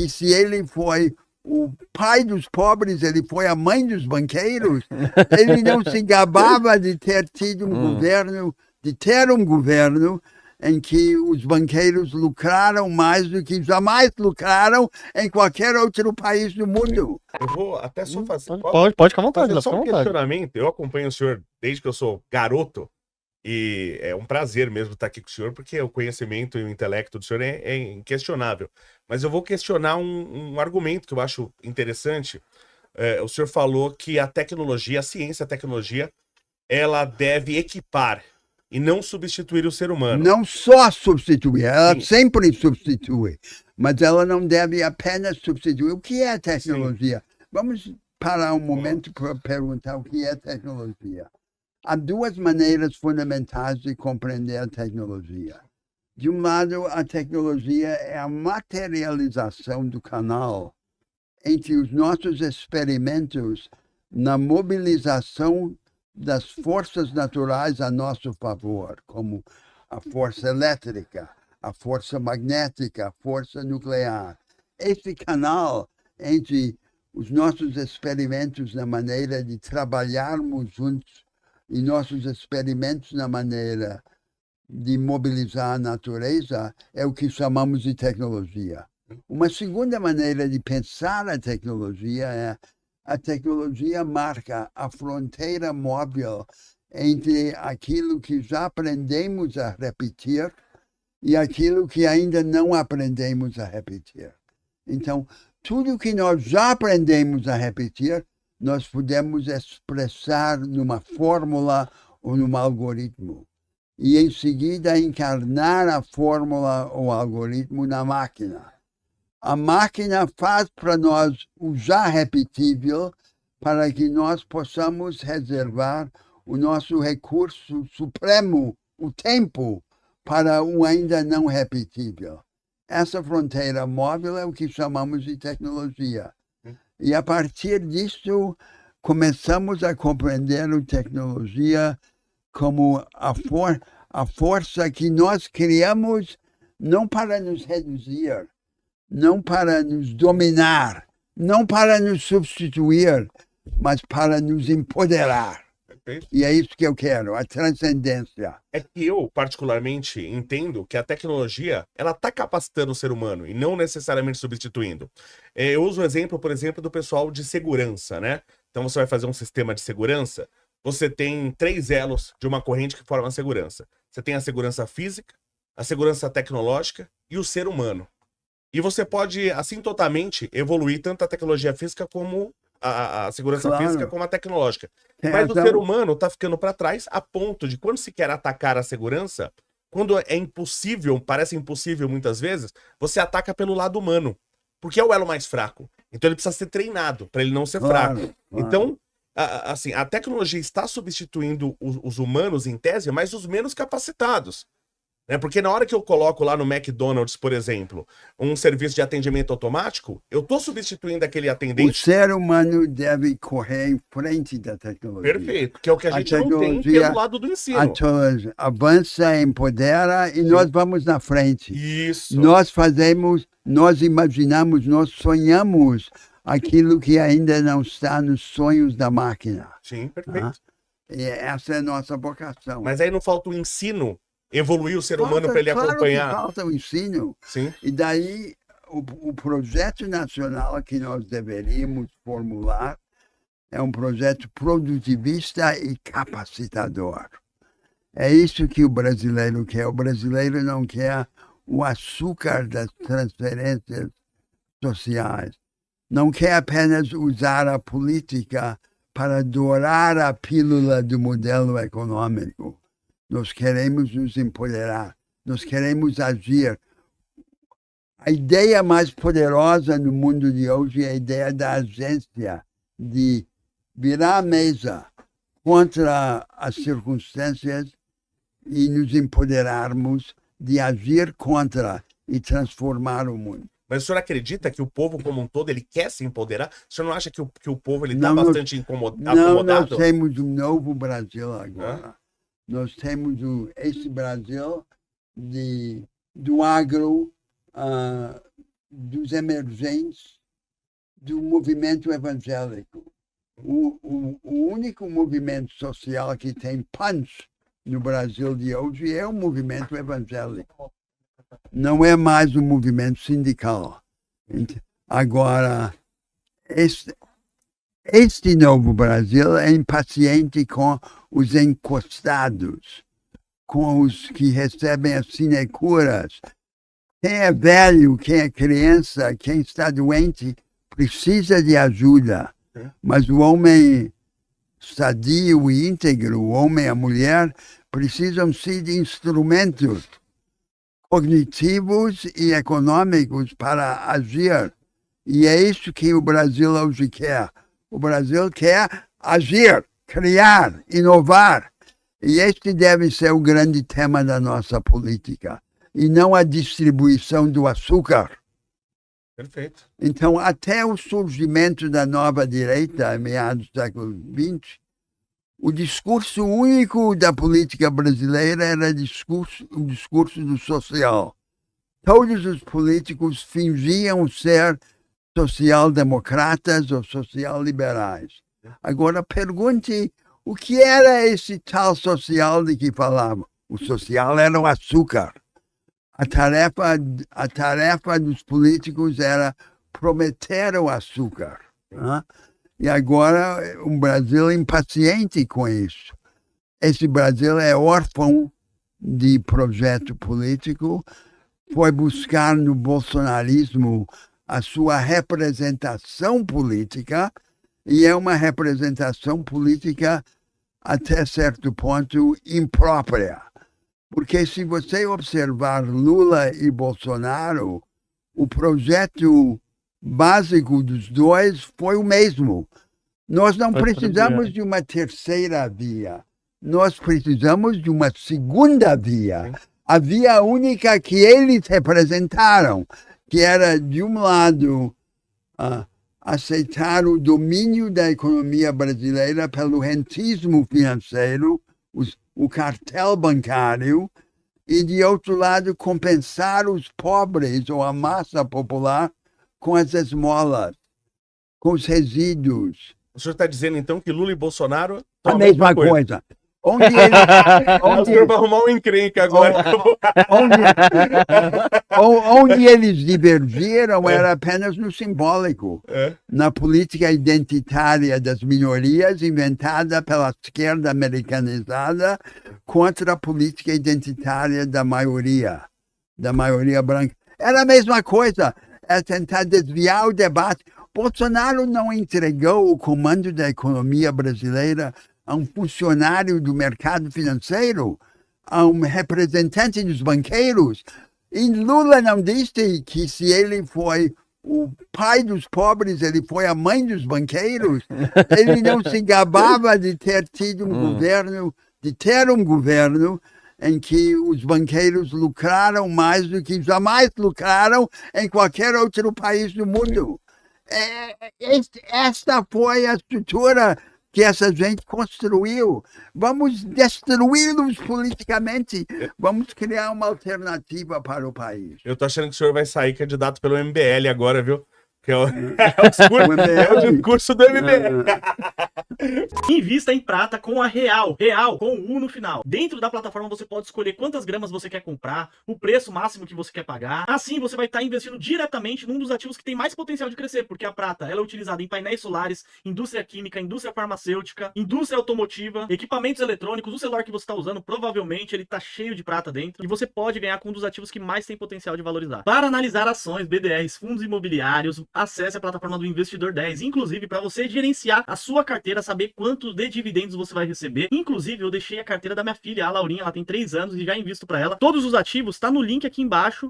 E se ele foi o pai dos pobres, ele foi a mãe dos banqueiros, ele não se gabava de ter tido um governo, de ter um governo em que os banqueiros lucraram mais do que jamais lucraram em qualquer outro país do mundo. Eu vou até só fazer... Pode ficar à vontade, fazer fica só à um vontade. questionamento. Eu acompanho o senhor desde que eu sou garoto. E é um prazer mesmo estar aqui com o senhor, porque o conhecimento e o intelecto do senhor é inquestionável. Mas eu vou questionar um argumento que eu acho interessante. O senhor falou que a tecnologia, a ciência, a tecnologia, ela deve equipar e não substituir o ser humano. Não só substituir, ela Sim. sempre substitui, mas ela não deve apenas substituir. O que é tecnologia? Sim. Vamos parar um momento para perguntar o que é tecnologia. Há duas maneiras fundamentais de compreender a tecnologia. De um lado, a tecnologia é a materialização do canal entre os nossos experimentos na mobilização das forças naturais a nosso favor, como a força elétrica, a força magnética, a força nuclear. Esse canal entre os nossos experimentos na maneira de trabalharmos juntos e nossos experimentos na maneira de mobilizar a natureza é o que chamamos de tecnologia. Uma segunda maneira de pensar a tecnologia marca a fronteira móvel entre aquilo que já aprendemos a repetir e aquilo que ainda não aprendemos a repetir. Então, tudo que nós já aprendemos a repetir, nós podemos expressar numa fórmula ou num algoritmo. E, em seguida, encarnar a fórmula ou algoritmo na máquina. A máquina faz para nós o já repetível para que nós possamos reservar o nosso recurso supremo, o tempo, para o ainda não repetível. Essa fronteira móvel é o que chamamos de tecnologia. E, a partir disso, começamos a compreender a tecnologia como a força que nós criamos não para nos reduzir, não para nos dominar, não para nos substituir, mas para nos empoderar. Perfeito. E é isso que eu quero, a transcendência. É que eu, particularmente, entendo que a tecnologia, ela está capacitando o ser humano e não necessariamente substituindo. Eu uso o exemplo, por exemplo, do pessoal de segurança, né? Então você vai fazer um sistema de segurança, você tem 3 elos de uma corrente que forma a segurança. Você tem a segurança física, a segurança tecnológica e o ser humano. E você pode, assintotamente, evoluir tanto a tecnologia física como a segurança física como a tecnológica. Mas o ser humano está ficando para trás a ponto de, quando se quer atacar a segurança, quando é impossível, parece impossível muitas vezes, você ataca pelo lado humano, porque é o elo mais fraco. Então ele precisa ser treinado para ele não ser fraco. Então, assim, a tecnologia está substituindo os humanos em tese, mas os menos capacitados. Porque na hora que eu coloco lá no McDonald's, por exemplo, um serviço de atendimento automático, eu estou substituindo aquele atendente. O ser humano deve correr em frente da tecnologia. Perfeito, que é o que a gente não tem pelo lado do ensino. A tecnologia avança, empodera e nós vamos na frente. Isso. Nós fazemos, nós imaginamos, nós sonhamos aquilo que ainda não está nos sonhos da máquina. Sim, perfeito. E essa é a nossa vocação. Mas aí não falta o ensino, evoluir o ser humano para ele acompanhar. Que falta o ensino. Sim. E daí o projeto nacional que nós deveríamos formular é um projeto produtivista e capacitador. É isso que o brasileiro quer. O brasileiro não quer o açúcar das transferências sociais. Não quer apenas usar a política para dourar a pílula do modelo econômico. Nós queremos nos empoderar, nós queremos agir. A ideia mais poderosa no mundo de hoje é a ideia da agência, de virar a mesa contra as circunstâncias e nos empoderarmos de agir contra e transformar o mundo. Mas o senhor acredita que o povo como um todo ele quer se empoderar? O senhor não acha que o povo está bastante acomodado? Não, nós temos um novo Brasil agora. Nós temos esse Brasil do agro, dos emergentes do movimento evangélico. O único movimento social que tem punch no Brasil de hoje é o movimento evangélico. Não é mais o movimento sindical. Agora, este novo Brasil é impaciente com os encostados, com os que recebem as sinecuras. Quem é velho, quem é criança, quem está doente, precisa de ajuda. Mas o homem sadio e íntegro, o homem e a mulher, precisam ser de instrumentos cognitivos e econômicos para agir. E é isso que o Brasil hoje quer. O Brasil quer agir, criar, inovar. E este deve ser o grande tema da nossa política. E não a distribuição do açúcar. Perfeito. Então, até o surgimento da nova direita, em meados do século XX, o discurso único da política brasileira era o discurso do social. Todos os políticos fingiam ser social-democratas ou social-liberais. Agora, pergunte o que era esse tal social de que falavam. O social era o açúcar. A tarefa dos políticos era prometer o açúcar. Né? E agora um Brasil impaciente com isso. Esse Brasil é órfão de projeto político, foi buscar no bolsonarismo a sua representação política, e é uma representação política até certo ponto imprópria. Porque se você observar Lula e Bolsonaro, o projeto básico dos dois foi o mesmo. Nós não precisamos de uma terceira via. Nós precisamos de uma segunda via. A via única que eles representaram, que era, de um lado, aceitar o domínio da economia brasileira pelo rentismo financeiro, o cartel bancário, e, de outro lado, compensar os pobres ou a massa popular com as esmolas, com os resíduos. O senhor está dizendo, então, que Lula e Bolsonaro... A mesma coisa. Onde o senhor vai arrumar um encrenca agora. Onde eles divergiram era apenas no simbólico. Na política identitária das minorias, inventada pela esquerda americanizada, contra a política identitária da maioria branca. Era a mesma coisa, é tentar desviar o debate. Bolsonaro não entregou o comando da economia brasileira a um funcionário do mercado financeiro, a um representante dos banqueiros. E Lula não disse que se ele foi o pai dos pobres, ele foi a mãe dos banqueiros. Ele não se gabava de ter tido um governo, de ter um governo em que os banqueiros lucraram mais do que jamais lucraram em qualquer outro país do mundo. Esta foi a estrutura que essa gente construiu. Vamos destruí-los politicamente. Vamos criar uma alternativa para o país. Eu tô achando que o senhor vai sair candidato pelo MBL agora, viu? Que é o discurso do MBL. Invista em prata com a Real, com U no final. Dentro da plataforma você pode escolher quantas gramas você quer comprar, o preço máximo que você quer pagar. Assim você vai estar investindo diretamente num dos ativos que tem mais potencial de crescer, porque a prata ela é utilizada em painéis solares, indústria química, indústria farmacêutica, indústria automotiva, equipamentos eletrônicos. O celular que você está usando, provavelmente ele está cheio de prata dentro, e você pode ganhar com um dos ativos que mais tem potencial de valorizar. Para analisar ações, BDRs, fundos imobiliários, acesse a plataforma do Investidor 10, inclusive para você gerenciar a sua carteira, saber quantos de dividendos você vai receber. Inclusive, eu deixei a carteira da minha filha, a Laurinha, ela tem 3 anos e já invisto para ela. Todos os ativos tá no link aqui embaixo